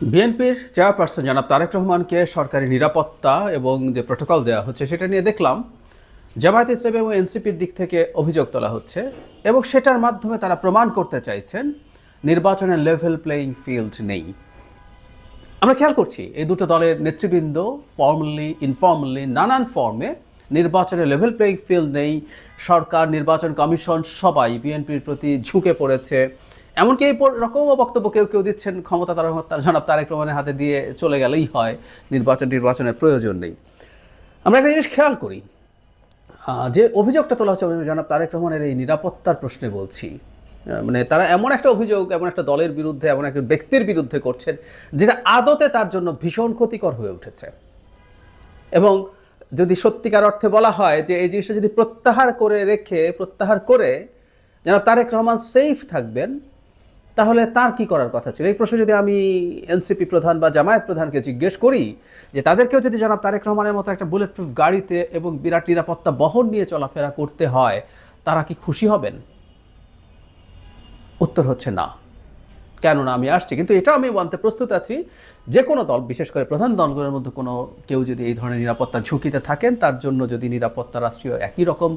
বিএনপির চেয়ারপারসন জনাব তারেক রহমানকে সরকারি নিরাপত্তা এবং যে প্রোটোকল দেওয়া হচ্ছে সেটা নিয়ে দেখলাম জামায়াত ইসলামী এবং এনসিপির দিক থেকে অভিযোগ তোলা হচ্ছে এবং সেটার মাধ্যমে তারা প্রমাণ করতে চাইছেন নির্বাচনের লেভেল প্লেয়িং ফিল্ড নেই। আমরা খেয়াল করছি এই দুটো দলের নেতৃবৃন্দ ফর্মালি ইনফর্মালি নানান ফর্মে নির্বাচনের লেভেল প্লেয়িং ফিল্ড নেই, সরকার নির্বাচন কমিশন সবাই বিএনপির প্রতি ঝুঁকে পড়েছে। এমনকি এই রকমও বক্তব্য কেউ কেউ দিচ্ছেন ক্ষমতা তার জনাব তারেক রহমানের হাতে দিয়ে চলে গেলেই হয়, নির্বাচনের প্রয়োজন নেই। আমরা একটা জিনিস খেয়াল করি, যে অভিযোগটা তোলা হচ্ছে জনাব তারেক রহমানের এই নিরাপত্তার প্রশ্নে বলছি, মানে তারা এমন একটা অভিযোগ এমন একটা দলের বিরুদ্ধে এমন একটা ব্যক্তির বিরুদ্ধে করছেন যেটা আদতে তার জন্য ভীষণ ক্ষতিকর হয়ে উঠেছে। এবং যদি সত্যিকার অর্থে বলা হয় যে এই জিনিসটা যদি প্রত্যাহার করে জনাব তারেক রহমান সেফ থাকবেন, তাহলে তার কি করার কথা ছিল? এই প্রশ্ন যদি আমি এনসিপি প্রধান বা জামায়াত প্রধানকে জিজ্ঞেস করি যে তাদেরকেও যদি জনাব তারেক রহমানের মতো একটা বুলেট প্রুফ গাড়িতে এবং বিরাট নিরাপত্তা বহন নিয়ে চলাফেরা করতে হয়, তারা কি খুশি হবেন? উত্তর হচ্ছে না। কেননা আমি আসছি, কিন্তু এটা আমি মানতে প্রস্তুত আছি যে কোনো দল, বিশেষ করে প্রধান দলগুলোর মধ্যে কোনো কেউ যদি এই ধরনের নিরাপত্তা ঝুঁকিতে থাকেন, তার জন্য যদি নিরাপত্তা রাষ্ট্রীয় একই রকম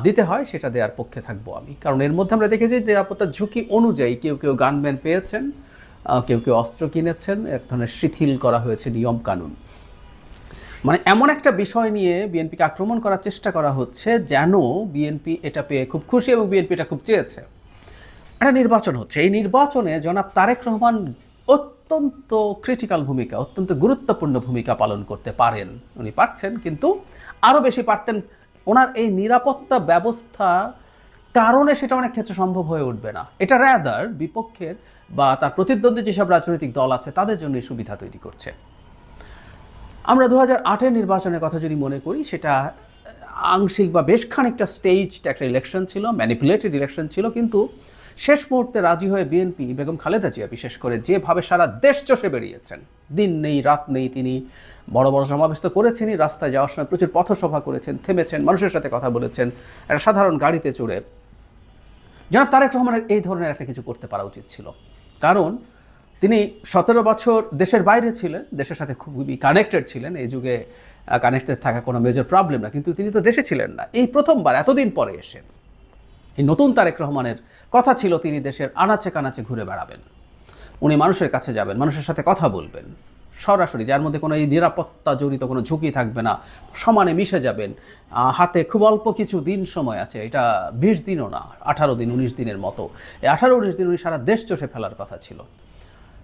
দিতে হয়, সেটা দেওয়ার পক্ষে থাকবো আমি। কারণ এর মধ্যে আমরা দেখেছি নিরাপত্তার ঝুঁকি অনুযায়ী কেউ কেউ গানম্যান পেয়েছেন, কেউ কেউ অস্ত্র কিনেছেন, এক ধরনের শিথিল করা হয়েছে নিয়ম কানুন। মানে এমন একটা বিষয় নিয়ে বিএনপিকে আক্রমণ করার চেষ্টা করা হচ্ছে যেন বিএনপি এটা পেয়ে খুব খুশি এবং বিএনপি এটা খুব চেয়েছে। একটা নির্বাচন হচ্ছে, এই নির্বাচনে জনাব তারেক রহমান অত্যন্ত ক্রিটিক্যাল ভূমিকা, অত্যন্ত গুরুত্বপূর্ণ ভূমিকা পালন করতে পারেন। উনি পারছেন, কিন্তু আরও বেশি পারতেন। ওনার এই নিরাপত্তা ব্যবস্থা কারণে সেটা অনেক ক্ষেত্রে সম্ভব হয়ে উঠবে না। এটা রাদার বিপক্ষের বা তার প্রতিদ্বন্দ্বী যেসব রাজনৈতিক দল আছে তাদের জন্য সুবিধা তৈরি করছে। আমরা 2008-এর নির্বাচনের কথা যদি মনে করি, সেটা আংশিক বা বেশ খানিকটা স্টেজড একটা ইলেকশন ছিল, ম্যানিপুলেটেড ইলেকশন ছিল, কিন্তু শেষ মুহূর্তে রাজি হয়ে বিএনপি, বেগম খালেদা জিয়া বিশেষ করে, যেভাবে সারা দেশ চষে বেরিয়েছেন, দিন নেই রাত নেই, তিনি বড় বড় সমাবেশ তো করেছেনই, রাস্তায় যাওয়ার সময় প্রচুর পথসভা করেছেন, থেমেছেন, মানুষের সাথে কথা বলেছেন, একটা সাধারণ গাড়িতে চড়ে। জনাব তারেক রহমানের এই ধরনের একটা কিছু করতে পারা উচিত ছিল, কারণ তিনি 17 বছর দেশের বাইরে ছিলেন, দেশের সাথে খুবই কানেক্টেড ছিলেন। এই যুগে কানেক্টেড থাকা কোনো মেজর প্রবলেম না, কিন্তু তিনি তো দেশে ছিলেন না। এই প্রথমবার এতদিন পরে এসে এই নতুন তারেক রহমানের কথা ছিল তিনি দেশের আনাচে কানাচে ঘুরে বেড়াবেন, উনি মানুষের কাছে যাবেন, মানুষের সাথে কথা বলবেন সরাসরি, যার মধ্যে কোনো এই নিরাপত্তা জড়িত কোনো ঝুঁকি থাকবে না, সমানে মিশে যাবেন। হাতে খুব অল্প কিছু দিন সময় আছে, এটা 20 দিনও না, 18 দিন 19 দিনের মতো। এই 18-19 দিন উনি সারা দেশ চষে ফেলার কথা ছিল,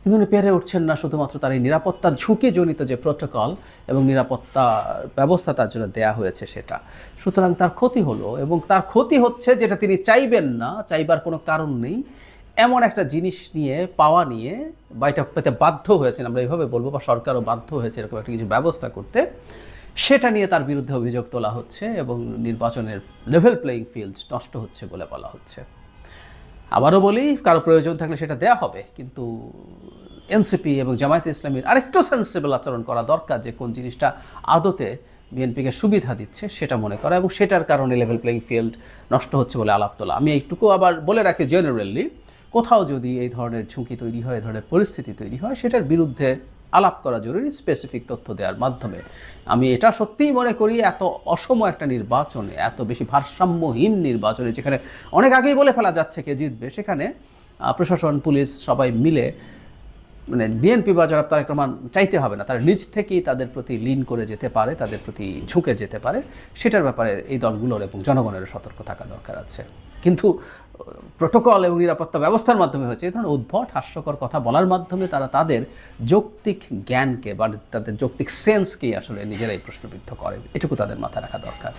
কিন্তু উনি পেরে উঠছেন না, শুধুমাত্র তার এই নিরাপত্তা ঝুঁকিজনিত যে প্রোটোকল এবং নিরাপত্তা ব্যবস্থা তার জন্য দেয়া হয়েছে সেটা। সুতরাং তার ক্ষতি হলো, এবং তার ক্ষতি হচ্ছে যেটা তিনি চাইবেন না, চাইবার কোনো কারণ নেই, এমন একটা জিনিস নিয়ে পাওয়া নিয়ে বা এটা পেতে বাধ্য হয়েছেন, আমরা এইভাবে বলবো, বা সরকারও বাধ্য হয়েছে এরকম একটা কিছু ব্যবস্থা করতে, সেটা নিয়ে তার বিরুদ্ধে অভিযোগ তোলা হচ্ছে এবং নির্বাচনের লেভেল প্লেয়িং ফিল্ড নষ্ট হচ্ছে বলে বলা হচ্ছে। আবারও বলি, কারো প্রয়োজন থাকলে সেটা দেয়া হবে, কিন্তু এনসিপি এবং জামায়াতে ইসলামীর আরেকটু সেন্সিবল আচরণ করা দরকার, যে কোন জিনিসটা আদতে বিএনপিকে সুবিধা দিচ্ছে সেটা মনে করা, এবং সেটার কারণে লেভেল প্লেয়িং ফিল্ড নষ্ট হচ্ছে বলে আলাপ তোলা। আমি এইটুকু আবার বলে রাখি, জেনারেলি কোথাও যদি এই ধরনের ঝুঁকি তৈরি হয়, এই ধরনের পরিস্থিতি তৈরি হয়, সেটার বিরুদ্ধে আলাপ করা জরুরি, স্পেসিফিক তথ্য দেওয়ার মাধ্যমে। আমি এটা সত্যিই মনে করি, এত অসম একটা নির্বাচনে, এত বেশি ভারসাম্যহীন নির্বাচনে, যেখানে অনেক আগেই বলে ফেলা যাচ্ছে কে জিতবে, সেখানে প্রশাসন, পুলিশ সবাই মিলে, মানে বিএনপি বা জনাব তারেক রহমান চাইতে হবে না, তারা নিজ থেকেই তাদের প্রতি লিন করে যেতে পারে, তাদের প্রতি ঝুঁকে যেতে পারে। সেটার ব্যাপারে এই দলগুলোর এবং জনগণের সতর্ক থাকা দরকার আছে। কিন্তু প্রোটোকল এবং নিরাপত্তা ব্যবস্থার মাধ্যমে হচ্ছে এই ধরনের উদ্ভট হাস্যকর কথা বলার মাধ্যমে তারা তাদের যৌক্তিক জ্ঞানকে বা তাদের যৌক্তিক সেন্সকেই আসলে নিজেরাই প্রশ্নবিদ্ধ করেন। এটুকু তাদের মাথায় রাখা দরকার।